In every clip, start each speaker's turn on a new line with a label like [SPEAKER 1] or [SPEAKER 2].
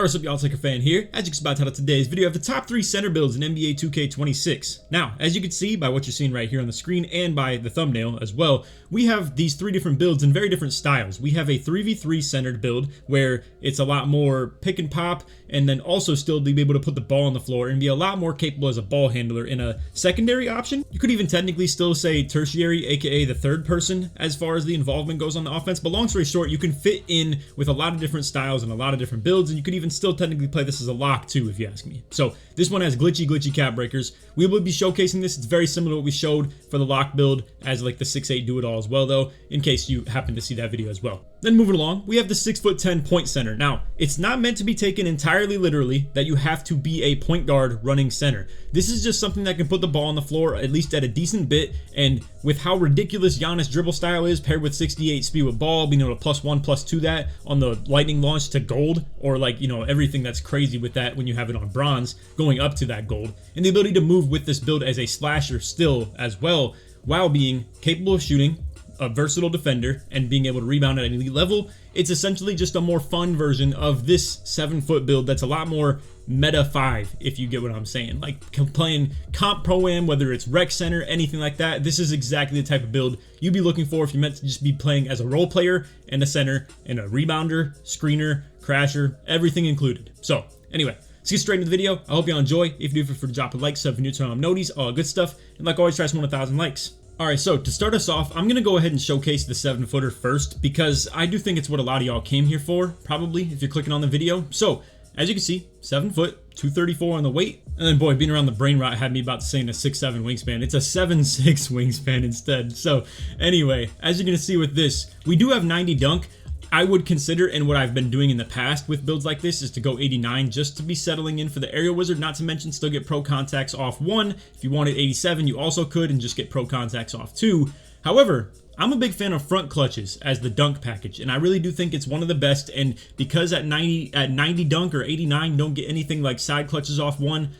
[SPEAKER 1] What's up, y'all? It's LakerFan here. As you can see by the title of today's video, I have the top 3 center builds in NBA 2K26. Now, as you can see by what you're seeing right here on the screen and by the thumbnail as well, we have these 3 different builds in very different styles. We have a 3v3 centered build where it's a lot more pick and pop, and then also still be able to put the ball on the floor and be a lot more capable as a ball handler in a secondary option. You could even technically still say tertiary, aka the third person, as far as the involvement goes on the offense. But long story short, you can fit in with a lot of different styles and a lot of different builds, and you could even still technically play this as a lock too, if you ask me. So this one has glitchy cap breakers. We will be showcasing this. It's very similar to what we showed for the lock build as like the 6'8" do-it-all as well, though, in case you happen to see that video as well. Then moving along, we have the 6'10" point center. Now, it's not meant to be taken entirely literally that you have to be a point guard running center. This is just something that can put the ball on the floor at least at a decent bit, and with how ridiculous Giannis dribble style is, paired with 68 speed with ball, being able to +1, +2 that on the lightning launch to gold, or like, you know, everything that's crazy with that when you have it on bronze going up to that gold, and the ability to move with this build as a slasher still as well, while being capable of shooting, a versatile defender, and being able to rebound at an elite level. It's essentially just a more fun version of this 7-foot build that's a lot more meta 5, if you get what I'm saying. Like playing comp pro-am, whether it's rec center, anything like that, this is exactly the type of build you'd be looking for if you meant to just be playing as a role player and a center and a rebounder, screener, crasher, everything included. So anyway, let's get straight into the video. I hope y'all enjoy. If you do, feel free to drop a like, sub if you're new, turn on noties, all good stuff. And like always, try to 1,000 likes. Alright, so to start us off, I'm going to go ahead and showcase the 7-footer first, because I do think it's what a lot of y'all came here for, probably, if you're clicking on the video. So, as you can see, 7 foot, 234 on the weight, and then boy, being around the brain rot had me about to saying a 6'7" wingspan. It's a 7'6" wingspan instead. So, anyway, as you're going to see with this, we do have 90 dunk. I would consider, and what I've been doing in the past with builds like this, is to go 89 just to be settling in for the aerial wizard, not to mention still get pro contacts off 1. If you wanted 87, you also could, and just get pro contacts off 2. However, I'm a big fan of front clutches as the dunk package, and I really do think it's one of the best, and because at 90 dunk or 89 don't get anything like side clutches off 1,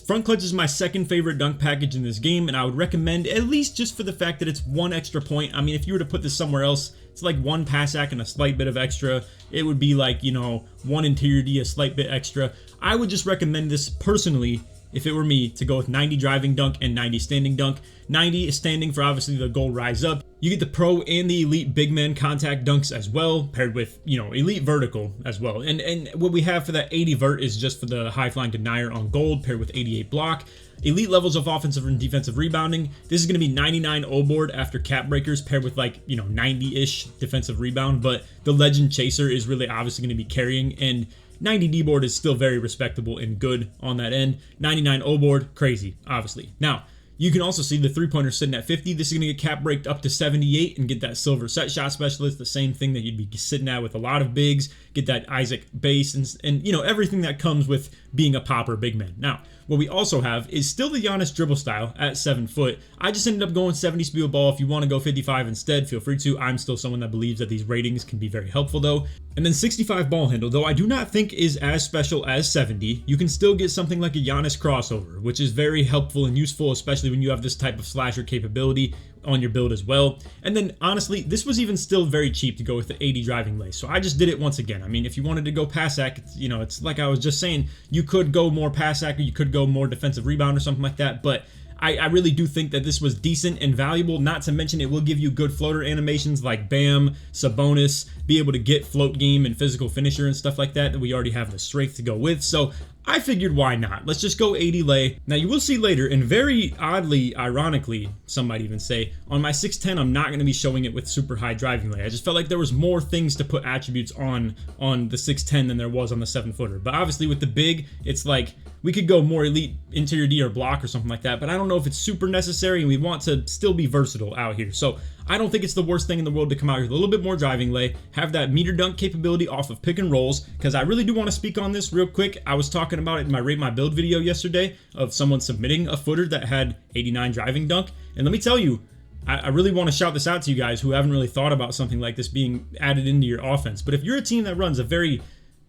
[SPEAKER 1] front clutch is my second favorite dunk package in this game, and I would recommend, at least just for the fact that it's 1 extra point. I mean, if you were to put this somewhere else, it's like 1 pass act and a slight bit of extra. It would be like, you know, 1 interior D, a slight bit extra. I would just recommend this personally, if it were me, to go with 90 driving dunk and 90 standing dunk. 90 is standing for obviously the gold rise up. You get the pro and the elite big man contact dunks as well, paired with, you know, elite vertical as well. And what we have for that 80 vert is just for the high flying denier on gold, paired with 88 block. Elite levels of offensive and defensive rebounding. This is going to be 99 O board after cap breakers, paired with like, you know, 90-ish defensive rebound. But the legend chaser is really obviously going to be carrying, and 90 D board is still very respectable and good on that end. 99 O board, crazy, obviously. Now, you can also see the 3-pointer sitting at 50. This is going to get cap braked up to 78 and get that silver set shot specialist, the same thing that you'd be sitting at with a lot of bigs. Get that Isaac base and you know, everything that comes with being a popper big man. Now, what we also have is still the Giannis dribble style at 7 foot. I just ended up going 70 speed with ball. If you want to go 55 instead, feel free to. I'm still someone that believes that these ratings can be very helpful though. And then 65 ball handle, though I do not think is as special as 70. You can still get something like a Giannis crossover, which is very helpful and useful, especially when you have this type of slasher capability on your build as well. And then honestly, this was even still very cheap to go with the 80 driving lace, so I just did it once again. I mean, if you wanted to go pass act, you know, it's like I was just saying, you could go more pass act, or you could go more defensive rebound or something like that, but I really do think that this was decent and valuable, not to mention it will give you good floater animations like Bam, Sabonis, be able to get float game and physical finisher and stuff like that we already have the strength to go with. So I figured, why not? Let's just go 80 lay. Now you will see later, and very oddly, ironically, some might even say, on my 6'10", I'm not going to be showing it with super high driving lay. I just felt like there was more things to put attributes on the 6'10" than there was on the 7-footer. But obviously with the big, it's like, we could go more elite interior D or block or something like that, but I don't know if it's super necessary, and we want to still be versatile out here. So I don't think it's the worst thing in the world to come out here with a little bit more driving lay, have that meter dunk capability off of pick and rolls, because I really do want to speak on this real quick. I was talking about it in my Rate My Build video yesterday of someone submitting a footer that had 89 driving dunk, and let me tell you, I really want to shout this out to you guys who haven't really thought about something like this being added into your offense. But if you're a team that runs a very,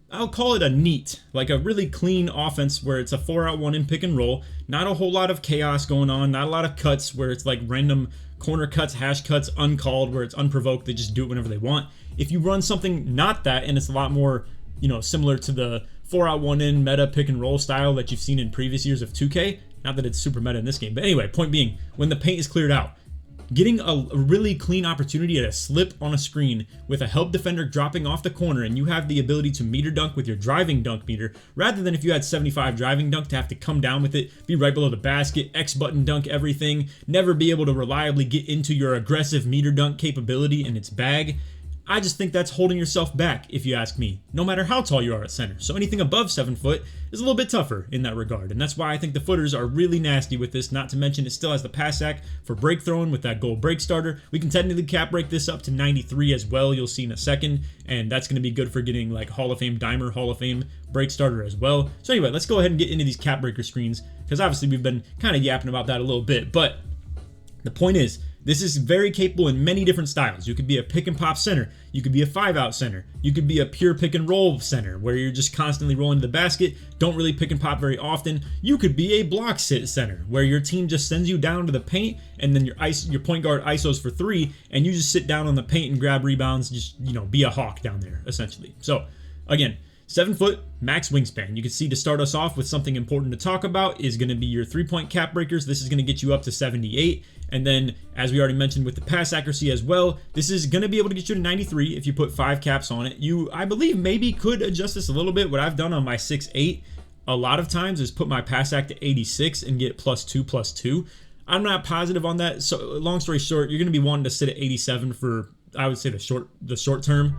[SPEAKER 1] I'll call it a neat, like a really clean offense where it's a 4-out-1 in pick and roll, not a whole lot of chaos going on, not a lot of cuts where it's like random corner cuts, hash cuts, uncalled, where it's unprovoked, they just do it whenever they want. If you run something not that, and it's a lot more, you know, similar to the 4-out-1 in meta pick and roll style that you've seen in previous years of 2K. Not that it's super meta in this game, but anyway, point being, when the paint is cleared out, getting a really clean opportunity at a slip on a screen with a help defender dropping off the corner, and you have the ability to meter dunk with your driving dunk meter, rather than if you had 75 driving dunk to have to come down with it, be right below the basket, X button dunk everything, never be able to reliably get into your aggressive meter dunk capability in its bag. I just think that's holding yourself back, if you ask me, no matter how tall you are at center. So anything above 7 foot is a little bit tougher in that regard, and that's why I think the footers are really nasty with this. Not to mention it still has the pass sack for break throwing with that gold break starter. We can technically cap break this up to 93 as well, you'll see in a second, and that's going to be good for getting like Hall of Fame dimer, Hall of Fame break starter as well. So anyway, let's go ahead and get into these cap breaker screens, because obviously we've been kind of yapping about that a little bit, but the point is, this is very capable in many different styles. You could be a pick and pop center. You could be a 5-out center. You could be a pure pick and roll center where you're just constantly rolling to the basket, don't really pick and pop very often. You could be a block sit center where your team just sends you down to the paint, and then your point guard ISOs for 3, and you just sit down on the paint and grab rebounds, just, you know, be a hawk down there essentially. So again, 7 foot max wingspan. You can see to start us off with something important to talk about is going to be your 3-point cap breakers. This is going to get you up to 78. And then, as we already mentioned with the pass accuracy as well, this is going to be able to get you to 93 if you put 5 caps on it. You, I believe, maybe could adjust this a little bit. What I've done on my 6'8" a lot of times is put my pass ac to 86 and get +2/+2. I'm not positive on that. So long story short, you're going to be wanting to sit at 87 for, I would say, the short term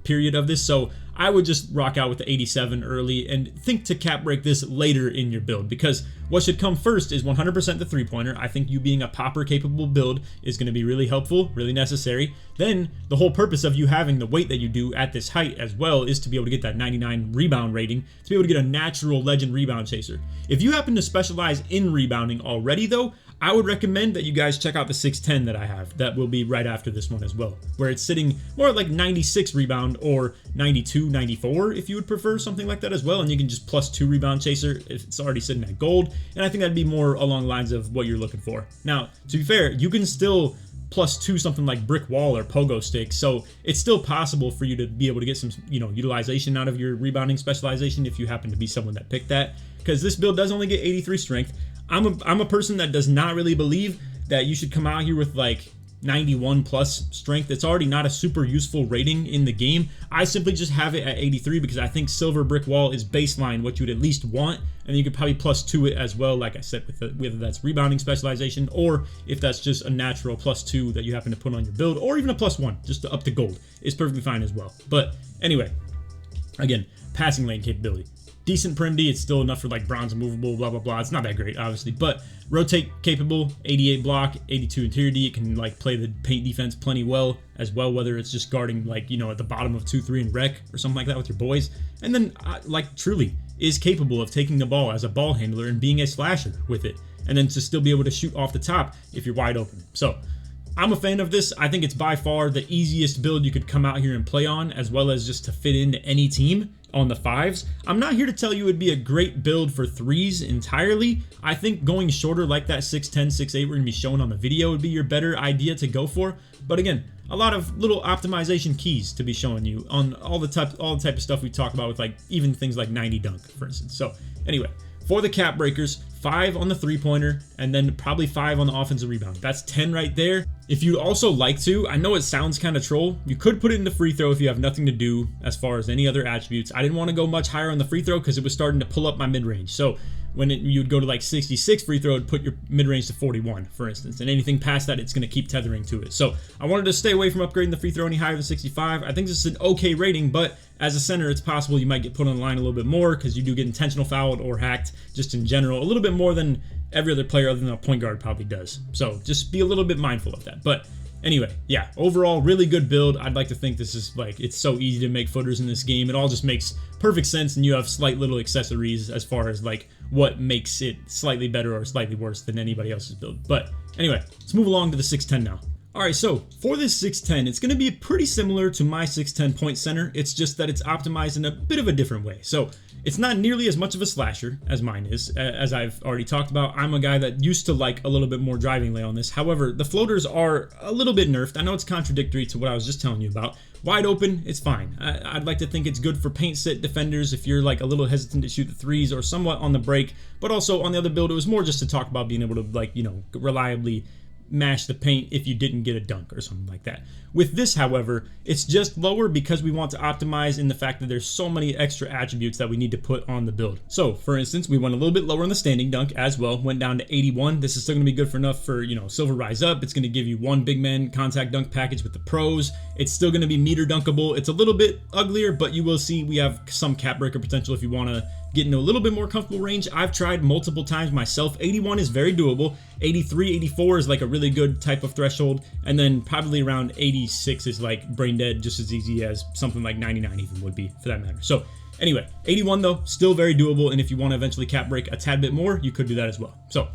[SPEAKER 1] period of this. So I would just rock out with the 87 early and think to cap break this later in your build, because what should come first is 100% the 3-pointer. I think you being a popper capable build is going to be really helpful, really necessary. Then the whole purpose of you having the weight that you do at this height as well is to be able to get that 99 rebound rating, to be able to get a natural legend rebound chaser. If you happen to specialize in rebounding already though, I would recommend that you guys check out the 6'10 that I have. That will be right after this one as well, where it's sitting more like 96 rebound or 92, 94 if you would prefer something like that as well, and you can just +2 rebound chaser if it's already sitting at gold, and I think that'd be more along the lines of what you're looking for. Now, to be fair, you can still +2 something like brick wall or pogo stick, so it's still possible for you to be able to get some, you know, utilization out of your rebounding specialization if you happen to be someone that picked that, because this build does only get 83 strength. I'm a person that does not really believe that you should come out here with like 91 plus strength. It's already not a super useful rating in the game. I simply just have it at 83 because I think silver brick wall is baseline what you would at least want, and you could probably +2 it as well, like I said, with whether that's rebounding specialization or if that's just a natural +2 that you happen to put on your build, or even a +1 just to up to gold is perfectly fine as well. But anyway, again, passing lane capability. Decent Prim D, it's still enough for like bronze immovable, blah, blah, blah. It's not that great, obviously, but rotate capable, 88 block, 82 interior D. It can like play the paint defense plenty well as well, whether it's just guarding like, you know, at the bottom of 2-3 and rec or something like that with your boys. And then like truly is capable of taking the ball as a ball handler and being a slasher with it, and then to still be able to shoot off the top if you're wide open. So I'm a fan of this. I think it's by far the easiest build you could come out here and play on, as well as just to fit into any team on the 5s. I'm not here to tell you it'd be a great build for 3s entirely. I think going shorter like that 6'10", 6'8" we're gonna be showing on the video would be your better idea to go for. But again, a lot of little optimization keys to be showing you on all the type of stuff we talk about with like even things like 90 dunk, for instance. So anyway, for the cap breakers, 5 on the 3-pointer, and then probably 5 on the offensive rebound. That's 10 right there. If you'd also like to, I know it sounds kind of troll, you could put it in the free throw if you have nothing to do as far as any other attributes. I didn't want to go much higher on the free throw because it was starting to pull up my mid-range. So when you'd go to like 66 free throw, it'd put your mid-range to 41, for instance. And anything past that, it's going to keep tethering to it. So I wanted to stay away from upgrading the free throw any higher than 65. I think this is an okay rating, but as a center, it's possible you might get put on the line a little bit more because you do get intentional fouled or hacked just in general, a little bit more than every other player other than a point guard probably does. So just be a little bit mindful of that. But anyway, yeah, overall, really good build. I'd like to think this is like, it's so easy to make footers in this game. It all just makes perfect sense, and you have slight little accessories as far as like what makes it slightly better or slightly worse than anybody else's build. But anyway, let's move along to the 6'10 now. Alright, so for this 610, it's going to be pretty similar to my 610 point center. It's just that it's optimized in a bit of a different way. So it's not nearly as much of a slasher as mine is. As I've already talked about, I'm a guy that used to like a little bit more driving lay on this. However, the floaters are a little bit nerfed. I know it's contradictory to what I was just telling you about. Wide open, it's fine. I'd like to think it's good for paint sit defenders if you're like a little hesitant to shoot the threes or somewhat on the break. But also on the other build, it was more just to talk about being able to, like, you know, reliably mash the paint if you didn't get a dunk or something like that. With this, however, it's just lower because we want to optimize in the fact that there's so many extra attributes that we need to put on the build. So for instance, we went a little bit lower on the standing dunk as well, went down to 81. This is still going to be good for enough for, you know, silver rise up. It's going to give you one big man contact dunk package with the pros. It's still going to be meter dunkable. It's a little bit uglier, but you will see we have some cap breaker potential if you want to get into a little bit more comfortable range. I've tried multiple times myself. 81 is very doable. 83, 84 is like a really good type of threshold. And then probably around 86 is like brain dead, just as easy as something like 99 even would be for that matter. So anyway, 81 though, still very doable. And if you want to eventually cap break a tad bit more, you could do that as well. So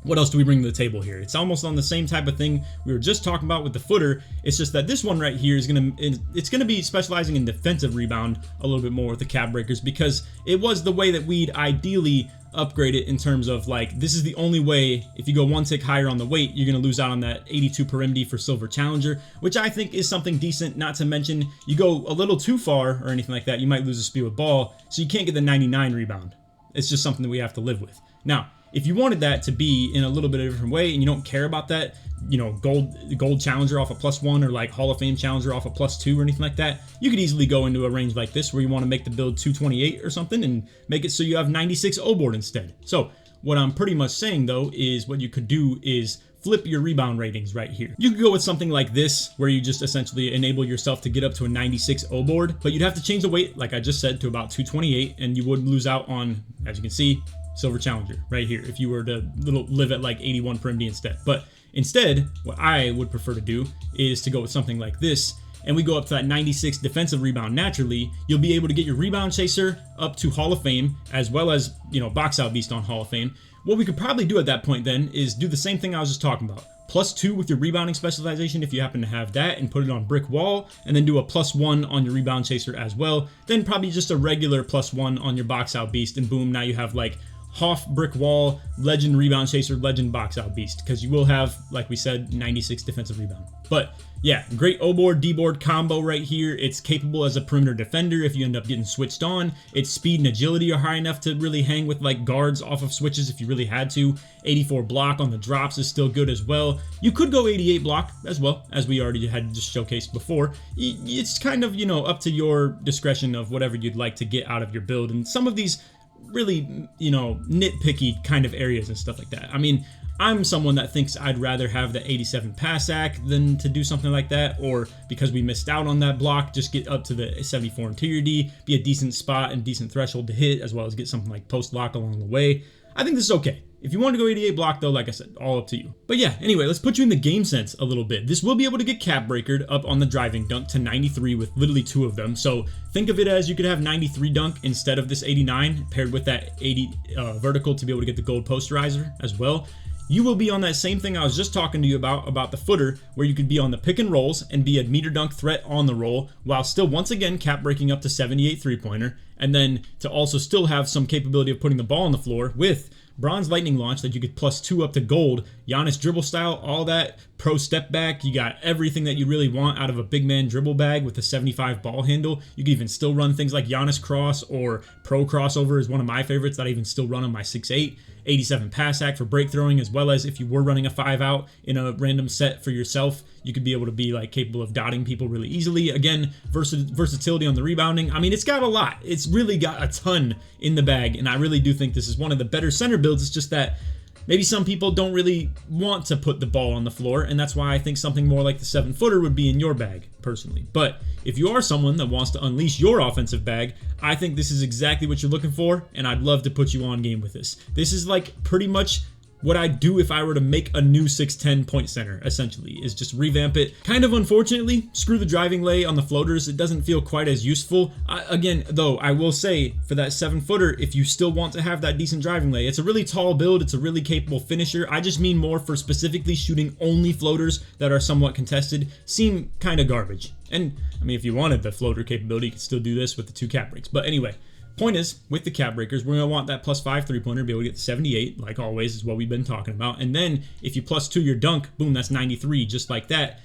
[SPEAKER 1] what else do we bring to the table here? It's almost on the same type of thing we were just talking about with the footer. It's just that this one right here is it's gonna be specializing in defensive rebound a little bit more with the cap breakers, because it was the way that we'd ideally upgrade it in terms of like, this is the only way. If you go one tick higher on the weight, you're gonna lose out on that 82 per MD for silver challenger, which I think is something decent. Not to mention, you go a little too far or anything like that, you might lose a speed with ball, so you can't get the 99 rebound. It's just something that we have to live with. Now, if you wanted that to be in a little bit of a different way and you don't care about that, you know, gold challenger off a +1 or like Hall of Fame challenger off a +2 or anything like that, you could easily go into a range like this where you want to make the build 228 or something and make it so you have 96 O board instead. So what I'm pretty much saying though is what you could do is flip your rebound ratings right here. You could go with something like this where you just essentially enable yourself to get up to a 96 O board, but you'd have to change the weight, like I just said, to about 228, and you would lose out on, as you can see, silver challenger right here if you were to live at like 81 per MD instead. But instead, what I would prefer to do is to go with something like this, and we go up to that 96 defensive rebound naturally. You'll be able to get your rebound chaser up to Hall of Fame, as well as, you know, box out beast on Hall of Fame. What we could probably do at that point then is do the same thing I was just talking about. +2 with your rebounding specialization if you happen to have that, and put it on brick wall, and then do a +1 on your rebound chaser as well. Then probably just a regular +1 on your box out beast, and boom, now you have like Hoff brick wall, legend rebound chaser, legend box out beast, because you will have, like we said, 96 defensive rebound. But yeah, great O board, D board combo right here. It's capable as a perimeter defender if you end up getting switched on. Its speed and agility are high enough to really hang with like guards off of switches if you really had to. 84 block on the drops is still good as well. You could go 88 block as well, as we already had just showcased before. It's kind of, you know, up to your discretion of whatever you'd like to get out of your build. And some of these really, you know, nitpicky kind of areas and stuff like that. I mean, I'm someone that thinks I'd rather have the 87 pass act than to do something like that, or because we missed out on that block, just get up to the 74 interior D, be a decent spot and decent threshold to hit, as well as get something like post lock along the way. I think this is okay. If you want to go 88 block though, like I said, all up to you. But yeah, anyway, let's put you in the game sense a little bit. This will be able to get cap breakered up on the driving dunk to 93 with literally 2 of them. So think of it as you could have 93 dunk instead of this 89, paired with that 80 vertical to be able to get the gold posterizer as well. You will be on that same thing I was just talking to you about the footer, where you could be on the pick and rolls and be a meter dunk threat on the roll, while still once again cap breaking up to 78 3-pointer, and then to also still have some capability of putting the ball on the floor with bronze lightning launch that you could +2 up to gold, Giannis dribble style, all that, pro step back. You got everything that you really want out of a big man dribble bag with a 75 ball handle. You can even still run things like Giannis cross, or pro crossover is one of my favorites that I even still run on my 6'8". 87 pass act for break throwing, as well as if you were running a 5 out in a random set for yourself, you could be able to be like capable of dotting people really easily. Again, versatility on the rebounding. I mean, it's got a lot. It's really got a ton in the bag, and I really do think this is one of the better center builds. It's just that maybe some people don't really want to put the ball on the floor, and that's why I think something more like the 7-footer would be in your bag, personally. But if you are someone that wants to unleash your offensive bag, I think this is exactly what you're looking for, and I'd love to put you on game with this. This is like pretty much what I'd do if I were to make a new 6'10 point center, essentially, is just revamp it. Kind of unfortunately, screw the driving lay on the floaters. It doesn't feel quite as useful. Again, though, I will say for that 7-footer, if you still want to have that decent driving lay, it's a really tall build. It's a really capable finisher. I just mean more for specifically shooting only floaters that are somewhat contested. Seem kind of garbage. And I mean, if you wanted the floater capability, you could still do this with the 2 cap breaks. But anyway, point is, with the cap breakers, we're going to want that +5 3-pointer to be able to get the 78, like always, is what we've been talking about. And then if you +2 your dunk, boom, that's 93, just like that.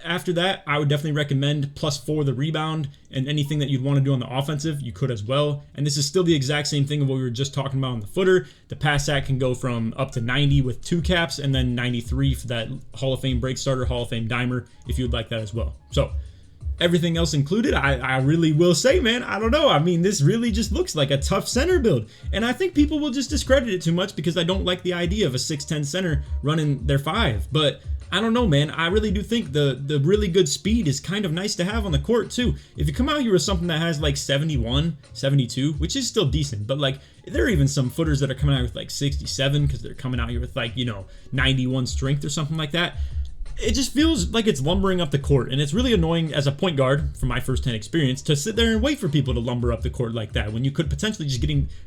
[SPEAKER 1] After that, I would definitely recommend +4 the rebound, and anything that you'd want to do on the offensive, you could as well. And this is still the exact same thing of what we were just talking about on the footer. The pass sack can go from up to 90 with 2 caps, and then 93 for that Hall of Fame break starter, Hall of Fame dimer, if you would like that as well. So everything else included, I really will say, man, I don't know. I mean, this really just looks like a tough center build. And I think people will just discredit it too much because I don't like the idea of a 6'10 center running their 5. But I don't know, man. I really do think the really good speed is kind of nice to have on the court, too. If you come out here with something that has like 71, 72, which is still decent, but like there are even some footers that are coming out with like 67 because they're coming out here with like, 91 strength or something like that. It just feels like it's lumbering up the court, and it's really annoying as a point guard, from my first-hand experience, to sit there and wait for people to lumber up the court like that when you could potentially just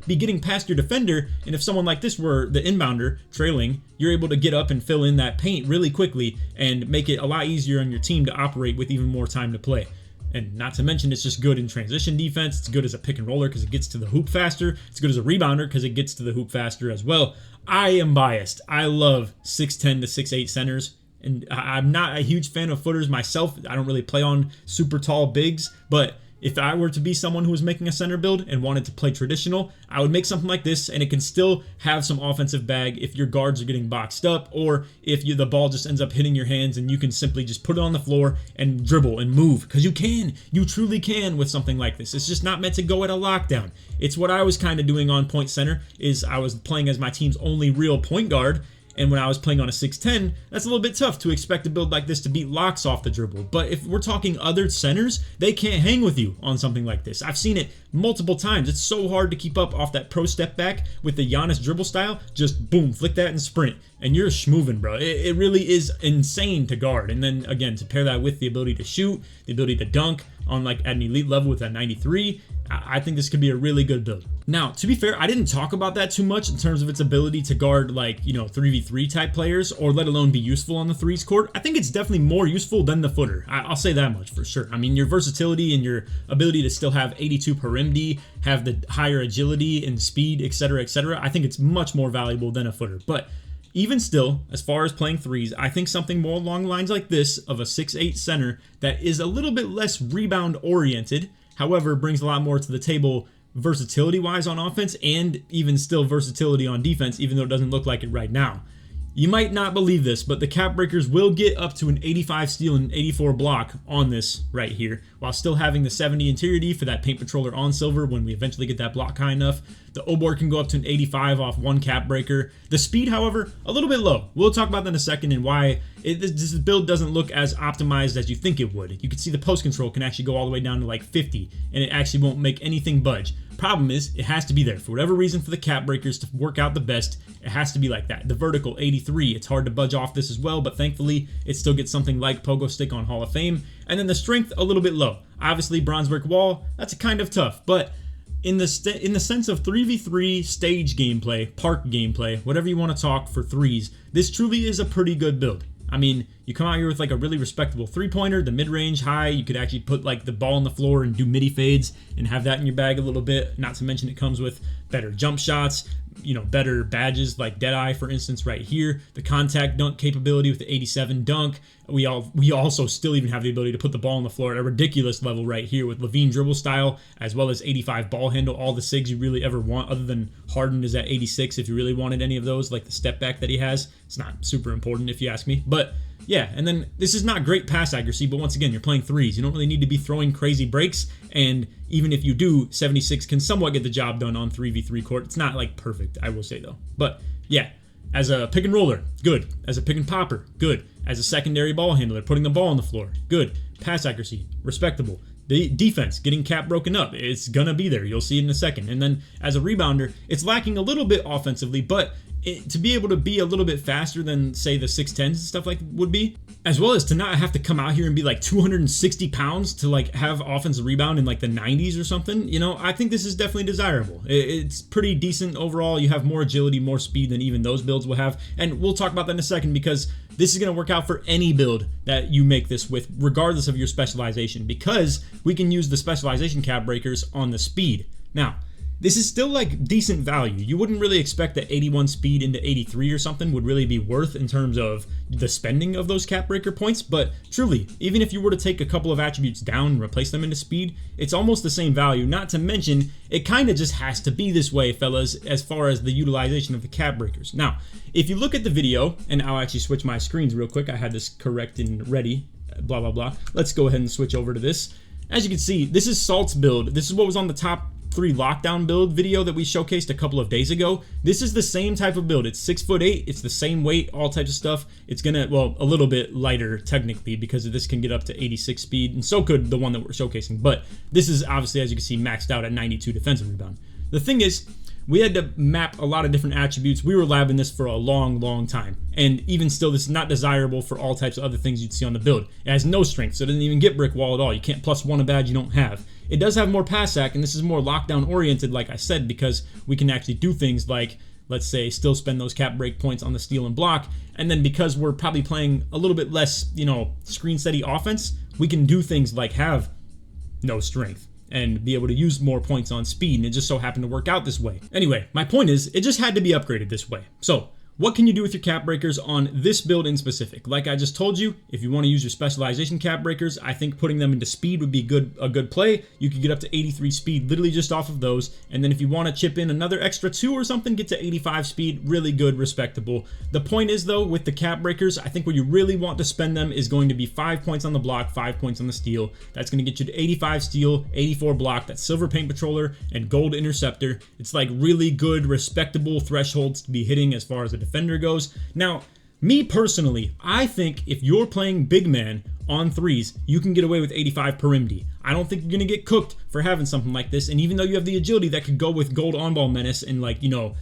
[SPEAKER 1] be getting past your defender. And if someone like this were the inbounder trailing, you're able to get up and fill in that paint really quickly and make it a lot easier on your team to operate with even more time to play. And not to mention, it's just good in transition defense. It's good as a pick and roller because it gets to the hoop faster. It's good as a rebounder because it gets to the hoop faster as well. I am biased. I love 6'10 to 6'8 centers. And I'm not a huge fan of footers myself. I don't really play on super tall bigs, but if I were to be someone who was making a center build and wanted to play traditional, I would make something like this, and it can still have some offensive bag if your guards are getting boxed up, or if the ball just ends up hitting your hands and you can simply just put it on the floor and dribble and move, because you truly can with something like this. It's just not meant to go at a lockdown. It's what I was kind of doing on point center, is I was playing as my team's only real point guard. And when I was playing on a 6'10, that's a little bit tough to expect a build like this to beat locks off the dribble. But if we're talking other centers, they can't hang with you on something like this. I've seen it multiple times. It's so hard to keep up off that pro step back with the Giannis dribble style. Just boom, flick that and sprint. And you're schmoovin', bro. It really is insane to guard. And then again, to pair that with the ability to shoot, the ability to dunk on like at an elite level with that 93, I think this could be a really good build. Now, to be fair, I didn't talk about that too much in terms of its ability to guard like, 3v3 type players, or let alone be useful on the threes court. I think it's definitely more useful than the footer. I'll say that much for sure. I mean, your versatility and your ability to still have 82 per MD, have the higher agility and speed, etc., etc. I think it's much more valuable than a footer. But even still, as far as playing threes, I think something more along the lines like this of a 6'8 center that is a little bit less rebound oriented, however, brings a lot more to the table versatility-wise on offense, and even still versatility on defense, even though it doesn't look like it right now. You might not believe this, but the cap breakers will get up to an 85 steal and 84 block on this right here, while still having the 70 interior D for that paint patroller on silver when we eventually get that block high enough. The O-board can go up to an 85 off one cap breaker. The speed, however, a little bit low. We'll talk about that in a second and why this build doesn't look as optimized as you think it would. You can see the post control can actually go all the way down to like 50, and it actually won't make anything budge. Problem is, it has to be there. For whatever reason, for the cap breakers to work out the best, it has to be like that. The vertical, 83, it's hard to budge off this as well, but thankfully, it still gets something like Pogo Stick on Hall of Fame. And then the strength, a little bit low. Obviously, bronze brick wall, that's kind of tough, but in the sense of 3v3 stage gameplay, park gameplay, whatever you want to talk for threes, this truly is a pretty good build. I mean, you come out here with like a really respectable three-pointer, the mid-range high, you could actually put like the ball on the floor and do midi fades and have that in your bag a little bit. Not to mention it comes with better jump shots, better badges like Deadeye, for instance, right here. The contact dunk capability with the 87 dunk. We also still even have the ability to put the ball on the floor at a ridiculous level right here with Levine dribble style, as well as 85 ball handle. All the SIGs you really ever want, other than Harden is at 86 if you really wanted any of those, like the step back that he has. It's not super important if you ask me, but yeah. And then this is not great pass accuracy, but once again, you're playing threes. You don't really need to be throwing crazy breaks, and even if you do, 76 can somewhat get the job done on 3v3 court. It's not like perfect, I will say though. But yeah, as a pick and roller, good. As a pick and popper, good. As a secondary ball handler, putting the ball on the floor, good. Pass accuracy, respectable. The defense, getting cap broken up, it's gonna be there. You'll see it in a second. And then as a rebounder, it's lacking a little bit offensively, but to be able to be a little bit faster than, say, the 610s and stuff like would be, as well as to not have to come out here and be like 260 pounds to like have offensive rebound in like the 90s or something. You know, I think this is definitely desirable. It's pretty decent overall. You have more agility, more speed than even those builds will have, and we'll talk about that in a second because this is going to work out for any build that you make this with, regardless of your specialization, because we can use the specialization cap breakers on the speed. Now, this is still like decent value. You wouldn't really expect that 81 speed into 83 or something would really be worth in terms of the spending of those cap breaker points, but truly, even if you were to take a couple of attributes down and replace them into speed, it's almost the same value. Not to mention, it kind of just has to be this way, fellas, as far as the utilization of the cap breakers. Now, if you look at the video, and I'll actually switch my screens real quick. I had this correct and ready, blah, blah, blah. Let's go ahead and switch over to this. As you can see, this is Salt's build. This is what was on the top 3 lockdown build video that we showcased a couple of days ago. This is the same type of build. It's 6'8", it's the same weight, all types of stuff. It's gonna, well, a little bit lighter technically because this can get up to 86 speed, and so could the one that we're showcasing, but this is obviously, as you can see, maxed out at 92 defensive rebound. The thing is, we had to map a lot of different attributes. We were labbing this for a long time, and even still, this is not desirable for all types of other things you'd see on the build. It has no strength, so it doesn't even get brick wall at all. You can't +1 a badge you don't have. It does have more pass sack, and this is more lockdown oriented, like I said, because we can actually do things like, let's say, still spend those cap break points on the steal and block, and then because we're probably playing a little bit less, you know, screen steady offense, we can do things like have no strength and be able to use more points on speed, and it just so happened to work out this way. Anyway, my point is, it just had to be upgraded this way. So, what can you do with your cap breakers on this build in specific? Like I just told you, if you want to use your specialization cap breakers, I think putting them into speed would be a good play. You could get up to 83 speed literally just off of those, and then if you want to chip in another extra 2 or something, get to 85 speed, really good, respectable. The point is though, with the cap breakers, I think where you really want to spend them is going to be 5 points on the block, 5 points on the steal. That's going to get you to 85 steal, 84 block, that's silver paint patroller, and gold interceptor. It's like really good, respectable thresholds to be hitting as far as the defender goes. Now, me personally, I think if you're playing big man on threes, you can get away with 85 per MD. I don't think you're going to get cooked for having something like this, and even though you have the agility that could go with gold on-ball menace and, like, you know,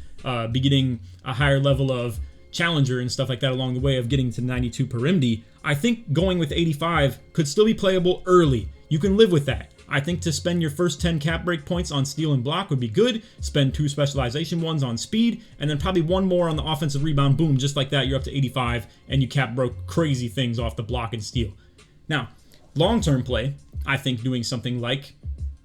[SPEAKER 1] be getting a higher level of challenger and stuff like that along the way of getting to 92 per MD, I think going with 85 could still be playable early. You can live with that. I think to spend your first 10 cap break points on steal and block would be good. Spend 2 specialization ones on speed, and then probably 1 more on the offensive rebound. Boom, just like that, you're up to 85, and you cap broke crazy things off the block and steal. Now, long-term play, I think doing something like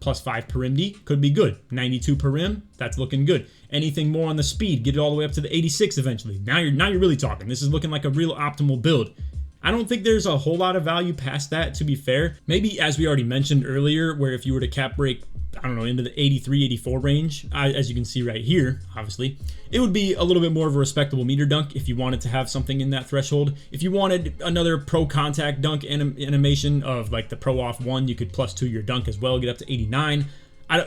[SPEAKER 1] +5 per MD could be good. 92 per rim, that's looking good. Anything more on the speed, get it all the way up to the 86 eventually. Now you're really talking. This is looking like a real optimal build. I don't think there's a whole lot of value past that, to be fair. Maybe, as we already mentioned earlier, where if you were to cap break, I don't know, into the 83, 84 range, as you can see right here, obviously, it would be a little bit more of a respectable meter dunk if you wanted to have something in that threshold. If you wanted another pro contact dunk animation of like the pro off 1, you could +2 your dunk as well, get up to 89.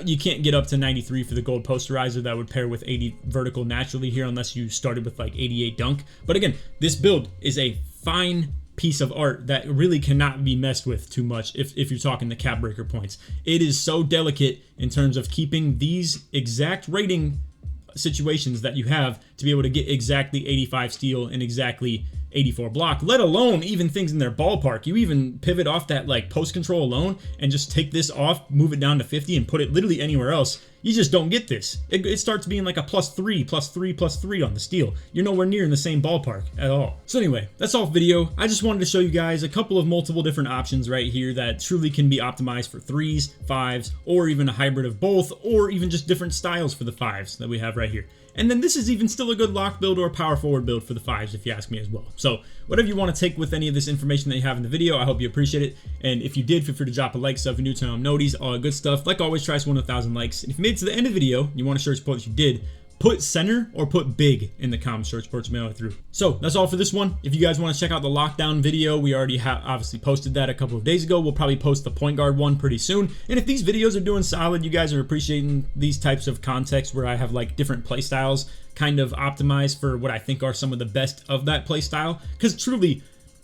[SPEAKER 1] You can't get up to 93 for the gold posterizer. That would pair with 80 vertical naturally here unless you started with like 88 dunk. But again, this build is a fine piece of art that really cannot be messed with too much if you're talking the cap breaker points. It is so delicate in terms of keeping these exact rating situations that you have to be able to get exactly 85 steal and exactly 84 block, let alone even things in their ballpark. You even pivot off that like post control alone and just take this off, move it down to 50 and put it literally anywhere else. You just don't get this. It starts being like a +3, +3, +3 on the steal. You're nowhere near in the same ballpark at all. So anyway, that's all video. I just wanted to show you guys a couple of multiple different options right here that truly can be optimized for 3s, 5s, or even a hybrid of both, or even just different styles for the 5s that we have right here. And then this is even still a good lock build or power forward build for the 5s if you ask me as well. So whatever you want to take with any of this information that you have in the video, I hope you appreciate it. And if you did, feel free to drop a like, sub, if you're new to noties, all that good stuff. Like always, try to win 1,000 likes. And if you made it to the end of the video, you want to show your support that you did, put center or put big in the comments, search sports mail it through. So that's all for this one. If you guys want to check out the lockdown video, we already have obviously posted that a couple of days ago. We'll probably post the point guard one pretty soon. And if these videos are doing solid, you guys are appreciating these types of context where I have like different play styles kind of optimized for what I think are some of the best of that play style. Because truly,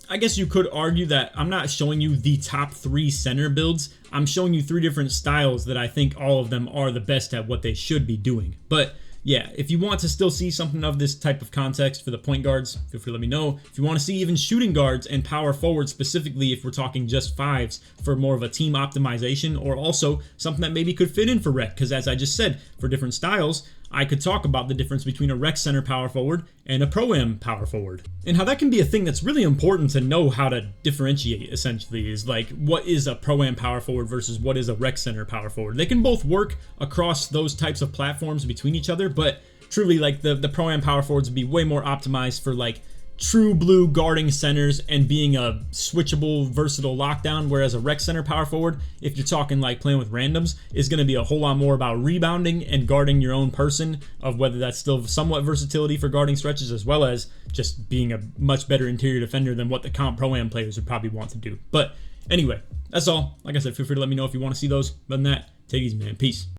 [SPEAKER 1] I guess you could argue that I'm not showing you the top 3 center builds. I'm showing you 3 different styles that I think all of them are the best at what they should be doing. But yeah, if you want to still see something of this type of context for the point guards, feel free to let me know. If you want to see even shooting guards and power forward, specifically if we're talking just fives for more of a team optimization, or also something that maybe could fit in for rec, because as I just said, for different styles, I could talk about the difference between a rec center power forward and a pro-am power forward. And how that can be a thing that's really important to know how to differentiate, essentially, is like, what is a pro-am power forward versus what is a rec center power forward. They can both work across those types of platforms between each other, but truly, like, the pro-am power forwards would be way more optimized for like true blue guarding centers and being a switchable, versatile lockdown, whereas a rec center power forward, if you're talking like playing with randoms, is going to be a whole lot more about rebounding and guarding your own person, of whether that's still somewhat versatility for guarding stretches, as well as just being a much better interior defender than what the comp pro-am players would probably want to do. But anyway, that's all. Like I said, feel free to let me know if you want to see those. Other than that, take it easy, man. Peace.